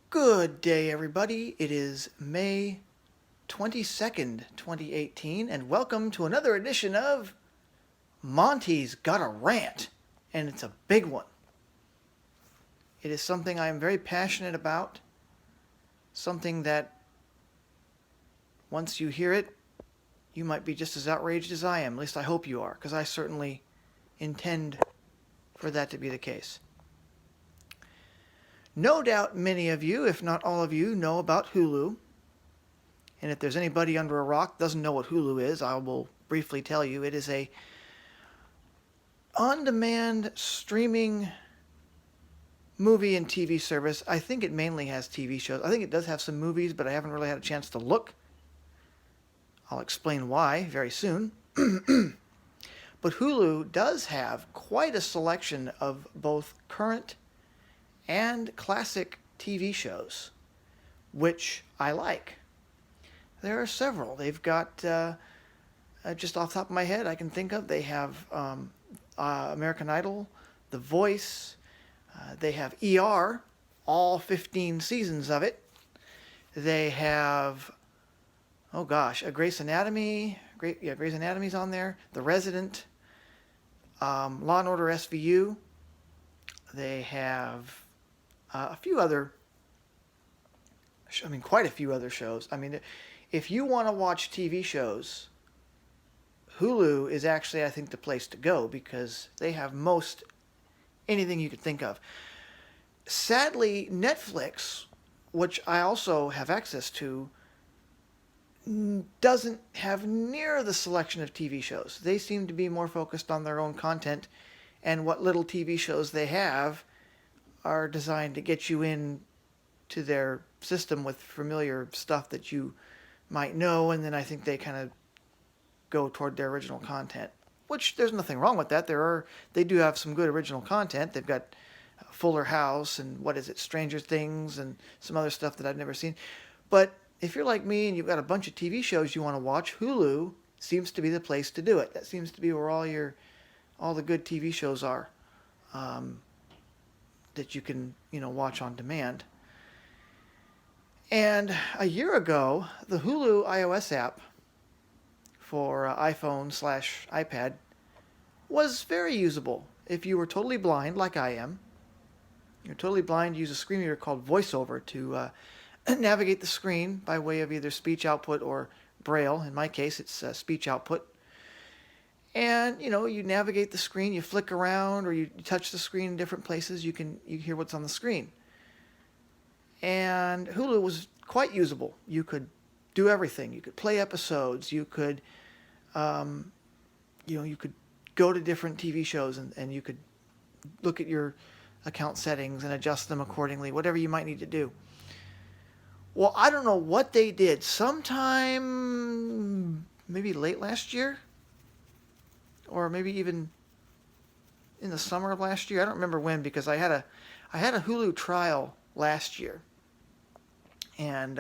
Good day, everybody. It is May 22nd, 2018, and welcome to another edition of Monty's Got a Rant, and it's a big one. It is something I am very passionate about, something that once you hear it, you might be just as outraged as I am. At least I hope you are, because I certainly intend for that to be the case. No doubt many of you, if not all of you, know about Hulu. And if there's anybody under a rock doesn't know what Hulu is, I will briefly tell you. It is a on-demand streaming movie and TV service. I think it mainly has TV shows. I think it does have some movies, but I haven't really had a chance to look. I'll explain why very soon. But Hulu does have quite a selection of both current and classic TV shows, which I like. There are several. They've got, just off the top of my head, I can think of, they have American Idol, The Voice, they have ER, all 15 seasons of it. They have, a Grey's Anatomy. Grey's Anatomy's on there. The Resident, Law and Order SVU. They have quite a few other shows. If you want to watch TV shows, Hulu is actually, I think, the place to go because they have most anything you could think of. Sadly, Netflix, which I also have access to, doesn't have near the selection of TV shows. They seem to be more focused on their own content, and what little TV shows they have are designed to get you in to their system with familiar stuff that you might know, and then I think they kind of go toward their original content, which there's nothing wrong with that. They do have some good original content. They've got Fuller House and Stranger Things and some other stuff that I've never seen. But if you're like me and you've got a bunch of TV shows you want to watch, Hulu seems to be the place to do it. That seems to be where all the good TV shows are, that you can, watch on demand. And a year ago, the Hulu iOS app for iPhone/iPad was very usable. If you were totally blind, like I am, you're totally blind, use a screen reader called VoiceOver to navigate the screen by way of either speech output or Braille. In my case, it's speech output. And, you navigate the screen, you flick around, or you touch the screen in different places, you hear what's on the screen. And Hulu was quite usable. You could do everything. You could play episodes. You could, you could go to different TV shows and you could look at your account settings and adjust them accordingly, whatever you might need to do. Well, I don't know what they did. Sometime maybe late last year, or maybe even in the summer of last year. I don't remember when, because I had a Hulu trial last year and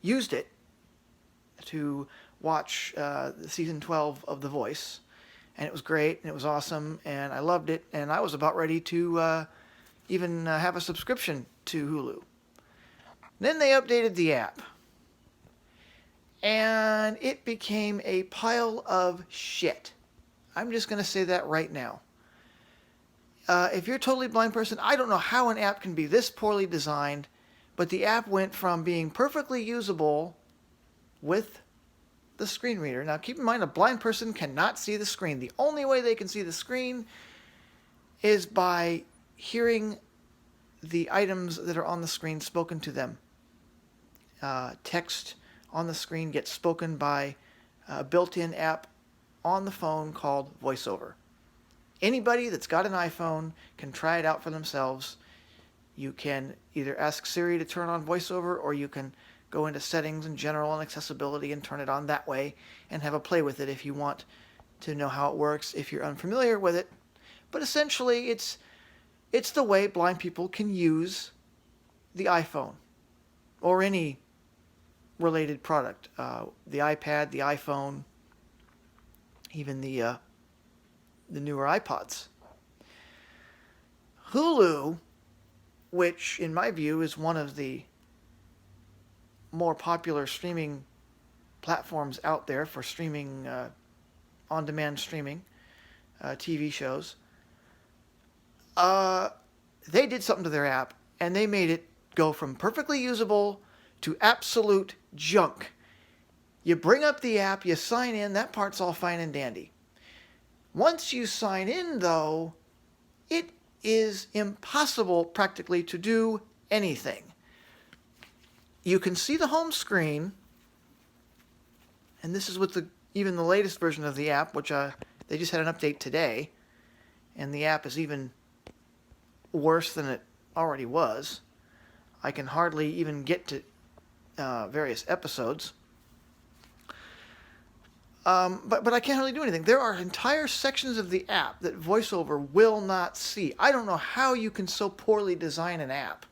used it to watch season 12 of The Voice, and it was great and it was awesome and I loved it, and I was about ready to even have a subscription to Hulu. Then they updated the app and it became a pile of shit. I'm just going to say that right now. If you're a totally blind person, I don't know how an app can be this poorly designed, but the app went from being perfectly usable with the screen reader. Now, keep in mind, a blind person cannot see the screen. The only way they can see the screen is by hearing the items that are on the screen spoken to them. Text on the screen gets spoken by a built-in app on the phone called VoiceOver. Anybody that's got an iPhone can try it out for themselves. You can either ask Siri to turn on VoiceOver, or you can go into settings and general and accessibility and turn it on that way and have a play with it if you want to know how it works, if you're unfamiliar with it. But essentially, it's the way blind people can use the iPhone or any related product. The iPad, the iPhone, even the newer iPods. Hulu, which in my view is one of the more popular streaming platforms out there for streaming, on-demand streaming, TV shows. They did something to their app, and they made it go from perfectly usable to absolute junk. You bring up the app, you sign in, that part's all fine and dandy. Once you sign in, though, it is impossible practically to do anything. You can see the home screen, and this is with even the latest version of the app, which they just had an update today, and the app is even worse than it already was. I can hardly even get to various episodes. But I can't really do anything. There are entire sections of the app that VoiceOver will not see. I don't know how you can so poorly design an app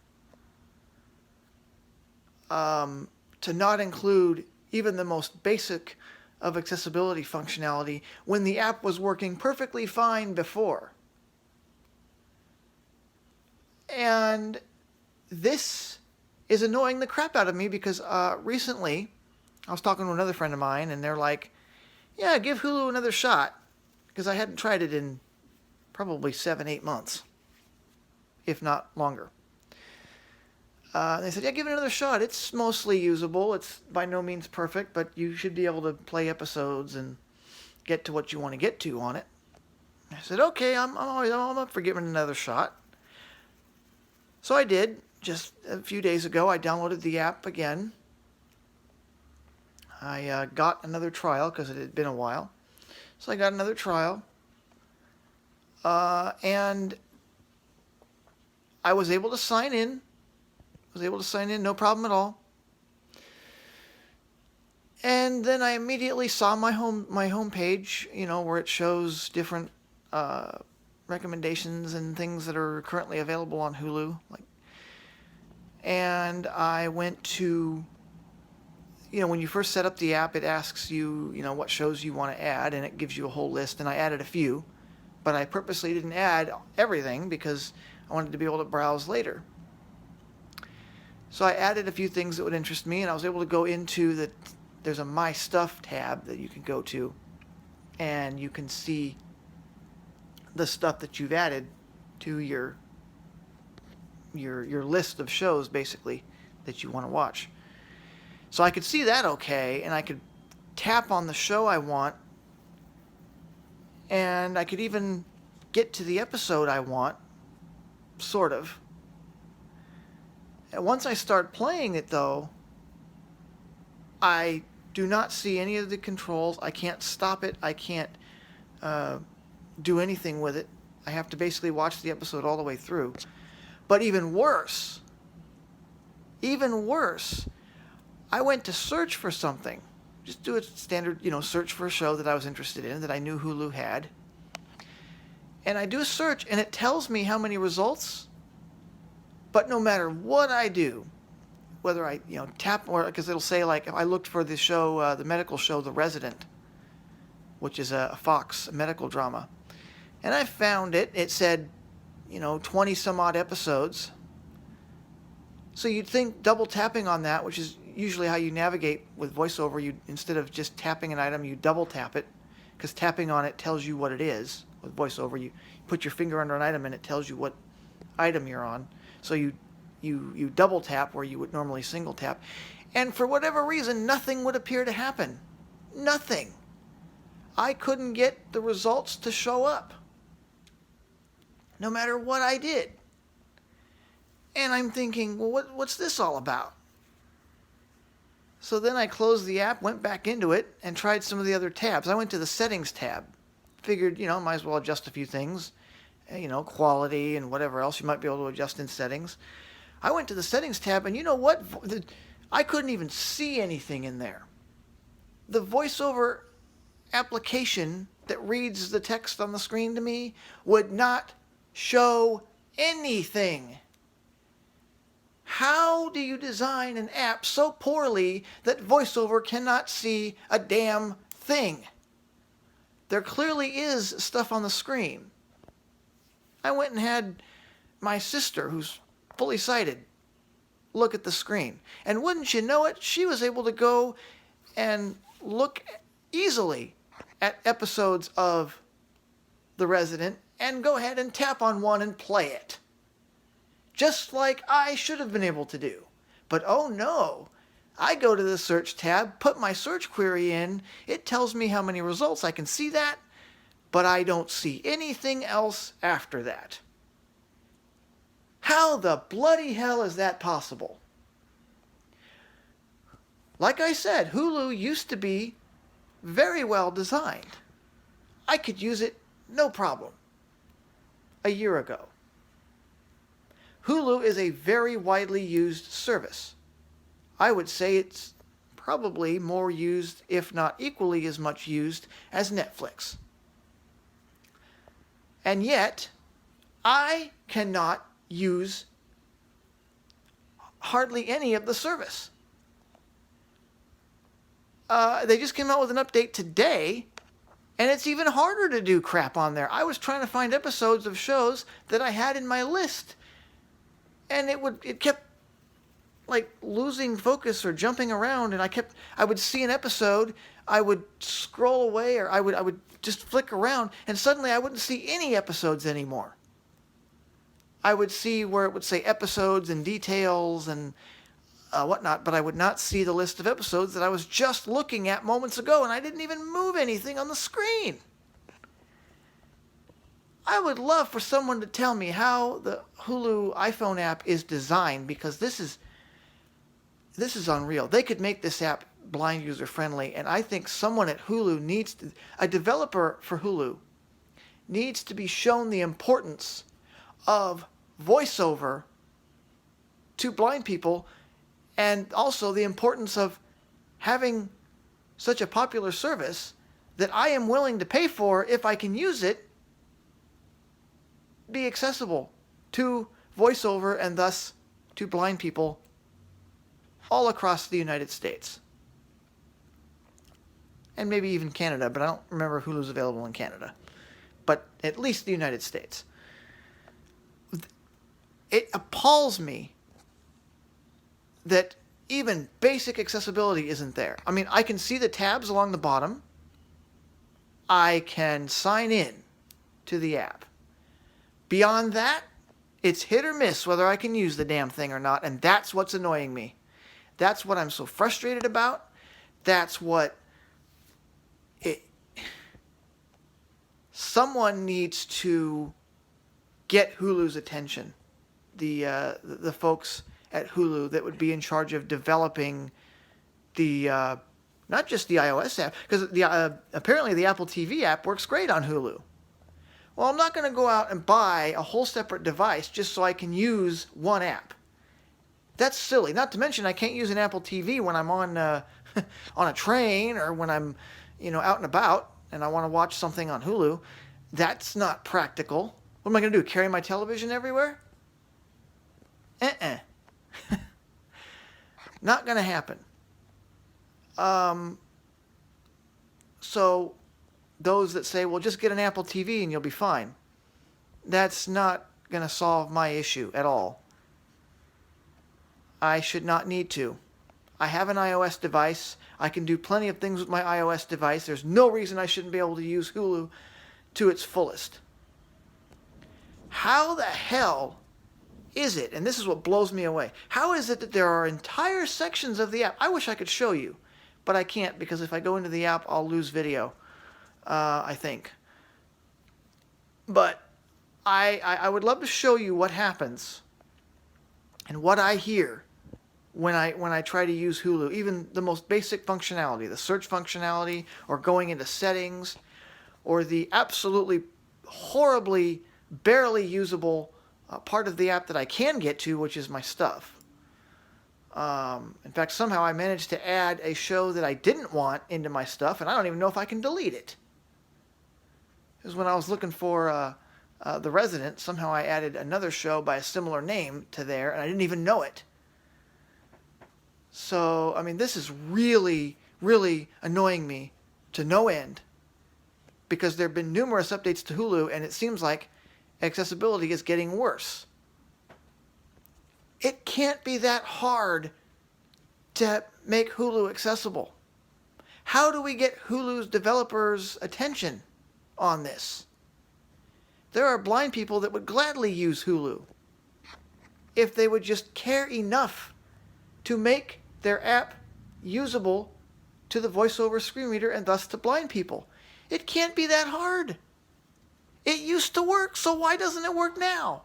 to not include even the most basic of accessibility functionality when the app was working perfectly fine before. And this is annoying the crap out of me because recently I was talking to another friend of mine, and they're like, yeah, give Hulu another shot, because I hadn't tried it in probably 7-8 months, if not longer. They said, yeah, give it another shot. It's mostly usable. It's by no means perfect, but you should be able to play episodes and get to what you want to get to on it. I said, okay, I'm up for giving it another shot. So I did. Just a few days ago, I downloaded the app again. I got another trial because it had been a while. So I got another trial. And I was able to sign in. No problem at all. And then I immediately saw my home page, where it shows different recommendations and things that are currently available on Hulu. And I went to, when you first set up the app, it asks you, what shows you want to add, and it gives you a whole list. And I added a few, but I purposely didn't add everything because I wanted to be able to browse later. So I added a few things that would interest me, and I was able to go into there's a My Stuff tab that you can go to, and you can see the stuff that you've added to your list of shows, basically, that you want to watch. So I could see that okay, and I could tap on the show I want, and I could even get to the episode I want, sort of. And once I start playing it, though, I do not see any of the controls. I can't stop it. I can't do anything with it. I have to basically watch the episode all the way through. But even worse, I went to search for something. Just do a standard, search for a show that I was interested in, that I knew Hulu had. And I do a search, and it tells me how many results. But no matter what I do, whether I, tap, or because it'll say, if I looked for the show, the medical show, The Resident, which is a Fox medical drama, and I found it. It said, 20 some odd episodes. So you'd think double tapping on that, which is usually how you navigate with VoiceOver, instead of just tapping an item, you double tap it, because tapping on it tells you what it is. With VoiceOver, you put your finger under an item and it tells you what item you're on. So you double tap where you would normally single tap. And for whatever reason, nothing would appear to happen. Nothing. I couldn't get the results to show up, no matter what I did. And I'm thinking, well, what's this all about? So then I closed the app, went back into it, and tried some of the other tabs. I went to the settings tab. Figured, might as well adjust a few things. Quality and whatever else you might be able to adjust in settings. I went to the settings tab, and you know what? I couldn't even see anything in there. The VoiceOver application that reads the text on the screen to me would not show anything. How do you design an app so poorly that VoiceOver cannot see a damn thing? There clearly is stuff on the screen. I went and had my sister, who's fully sighted, look at the screen. And wouldn't you know it, she was able to go and look easily at episodes of The Resident and go ahead and tap on one and play it. Just like I should have been able to do. But oh no, I go to the search tab, put my search query in, it tells me how many results, I can see that, but I don't see anything else after that. How the bloody hell is that possible? Like I said, Hulu used to be very well designed. I could use it no problem a year ago. Hulu is a very widely used service. I would say it's probably more used, if not equally as much used, as Netflix. And yet, I cannot use hardly any of the service. They just came out with an update today, and it's even harder to do crap on there. I was trying to find episodes of shows that I had in my list, and it kept like losing focus or jumping around, and I would see an episode, I would scroll away, or I would just flick around, and suddenly I wouldn't see any episodes anymore. I would see where it would say episodes and details and whatnot, but I would not see the list of episodes that I was just looking at moments ago, and I didn't even move anything on the screen. I would love for someone to tell me how the Hulu iPhone app is designed, because this is unreal. They could make this app blind user friendly, and I think someone at Hulu a developer for Hulu needs to be shown the importance of voiceover to blind people, and also the importance of having such a popular service that I am willing to pay for if I can use it be accessible to voiceover and thus to blind people all across the United States. And maybe even Canada, but I don't remember Hulu's available in Canada. But at least the United States. It appalls me that even basic accessibility isn't there. I mean, I can see the tabs along the bottom. I can sign in to the app. Beyond that, it's hit or miss whether I can use the damn thing or not, and that's what's annoying me. That's what I'm so frustrated about. That's what someone needs to get Hulu's attention. The folks at Hulu that would be in charge of developing the not just the iOS app, because apparently the Apple TV app works great on Hulu. Well, I'm not going to go out and buy a whole separate device just so I can use one app. That's silly. Not to mention I can't use an Apple TV when I'm on on a train, or when I'm out and about and I want to watch something on Hulu. That's not practical. What am I going to do? Carry my television everywhere? Not going to happen. So those that say, well, just get an Apple TV and you'll be fine. That's not going to solve my issue at all. I should not need to. I have an iOS device. I can do plenty of things with my iOS device. There's no reason I shouldn't be able to use Hulu to its fullest. How the hell is it, and this is what blows me away, how is it that there are entire sections of the app, I wish I could show you, but I can't, because if I go into the app, I'll lose video, I think. But I would love to show you what happens and what I hear when I try to use Hulu, even the most basic functionality, the search functionality, or going into settings, or the absolutely horribly barely usable part of the app that I can get to, which is my stuff. In fact, somehow I managed to add a show that I didn't want into my stuff, and I don't even know if I can delete it. Because when I was looking for The Resident, somehow I added another show by a similar name to there, and I didn't even know it. So, I mean, this is really, really annoying me to no end, because there have been numerous updates to Hulu, and it seems like accessibility is getting worse. It can't be that hard to make Hulu accessible. How do we get Hulu's developers' attention on this? There are blind people that would gladly use Hulu if they would just care enough to make their app usable to the voiceover screen reader and thus to blind people. It can't be that hard. It used to work, so why doesn't it work now?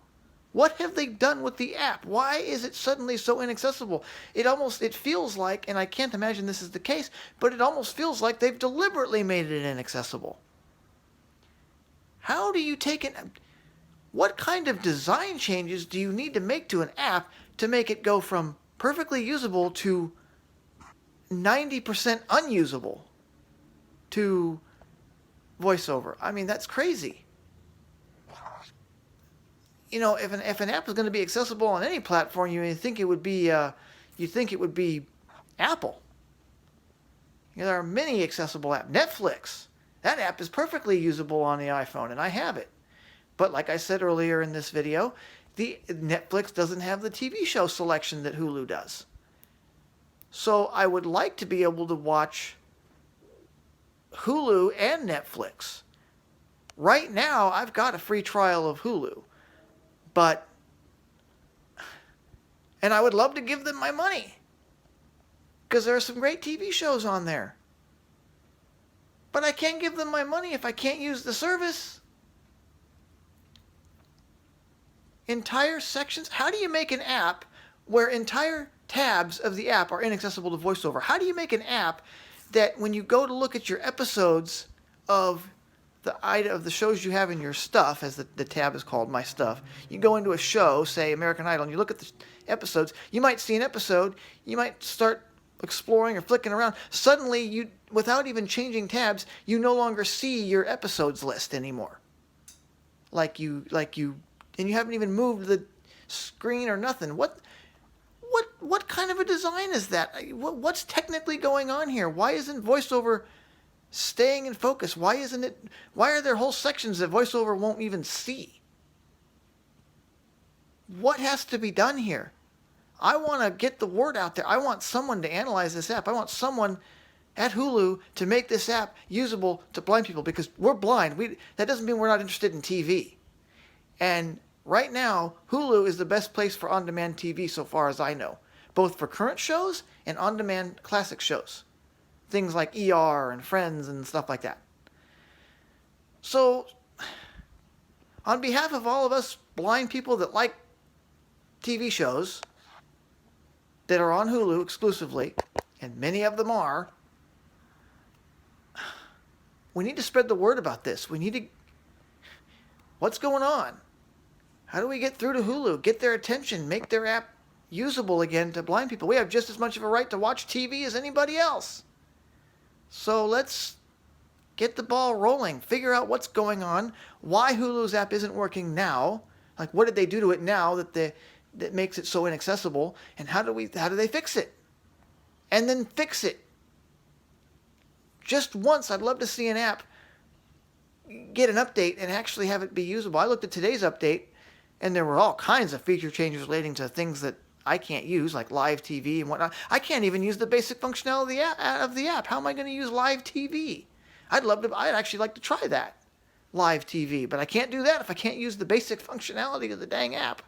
What have they done with the app? Why is it suddenly so inaccessible? It feels like, and I can't imagine this is the case, but it almost feels like they've deliberately made it inaccessible. How do you take it? What kind of design changes do you need to make to an app to make it go from perfectly usable to 90% unusable to voiceover? I mean, that's crazy. You know, if an app is going to be accessible on any platform, you think it would be Apple. You know, there are many accessible apps. Netflix, that app is perfectly usable on the iPhone, and I have it. But like I said earlier in this video, the Netflix doesn't have the TV show selection that Hulu does. So I would like to be able to watch Hulu and Netflix. Right now, I've got a free trial of Hulu. And I would love to give them my money, because there are some great TV shows on there. But I can't give them my money if I can't use the service. Entire sections? How do you make an app where entire tabs of the app are inaccessible to VoiceOver? How do you make an app that when you go to look at your episodes of the shows you have in your stuff, as the tab is called, My Stuff, you go into a show, say American Idol, and you look at the episodes, you might see an episode, you might start exploring or flicking around. Suddenly, you, without even changing tabs, you no longer see your episodes list anymore. And you haven't even moved the screen or nothing. What kind of a design is that? What's technically going on here? Why isn't VoiceOver staying in focus? Why are there whole sections that VoiceOver won't even see? What has to be done here? I want to get the word out there. I want someone to analyze this app. I want someone at Hulu to make this app usable to blind people, because we're blind. That doesn't mean we're not interested in TV. And right now, Hulu is the best place for on-demand TV so far as I know, both for current shows and on-demand classic shows. Things like ER and Friends and stuff like that. So, on behalf of all of us blind people that like TV shows that are on Hulu exclusively, and many of them are, we need to spread the word about this. What's going on? How do we get through to Hulu, get their attention, make their app usable again to blind people? We have just as much of a right to watch TV as anybody else. So let's get the ball rolling, figure out what's going on, why Hulu's app isn't working now, like what did they do to it now that makes it so inaccessible, and how do they fix it? And then fix it. Just once, I'd love to see an app get an update and actually have it be usable. I looked at today's update, and there were all kinds of feature changes relating to things that I can't use, like live TV and whatnot. I can't even use the basic functionality of the app. How am I going to use live TV? I'd actually like to try that, live TV, but I can't do that if I can't use the basic functionality of the dang app.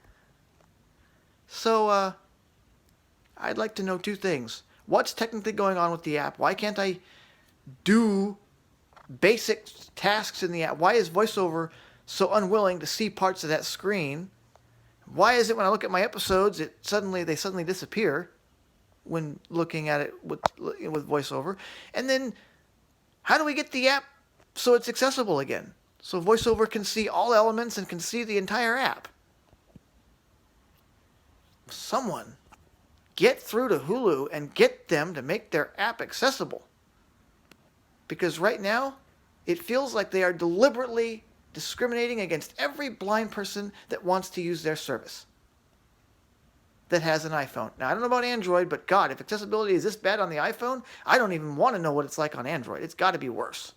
So, I'd like to know two things. What's technically going on with the app? Why can't I do basic tasks in the app? Why is VoiceOver so unwilling to see parts of that screen? Why is it when I look at my episodes, they suddenly disappear when looking at it with VoiceOver? And then, how do we get the app so it's accessible again? So VoiceOver can see all elements and can see the entire app. Someone get through to Hulu and get them to make their app accessible. Because right now, it feels like they are deliberately discriminating against every blind person that wants to use their service that has an iPhone. Now, I don't know about Android, but God, if accessibility is this bad on the iPhone, I don't even want to know what it's like on Android. It's got to be worse.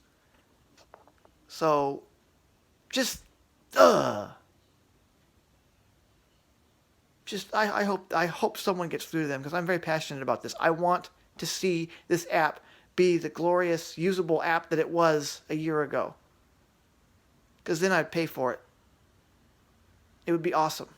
So, just just I hope someone gets through to them, because I'm very passionate about this. I want to see this app be the glorious, usable app that it was a year ago. Because then I'd pay for it. It would be awesome.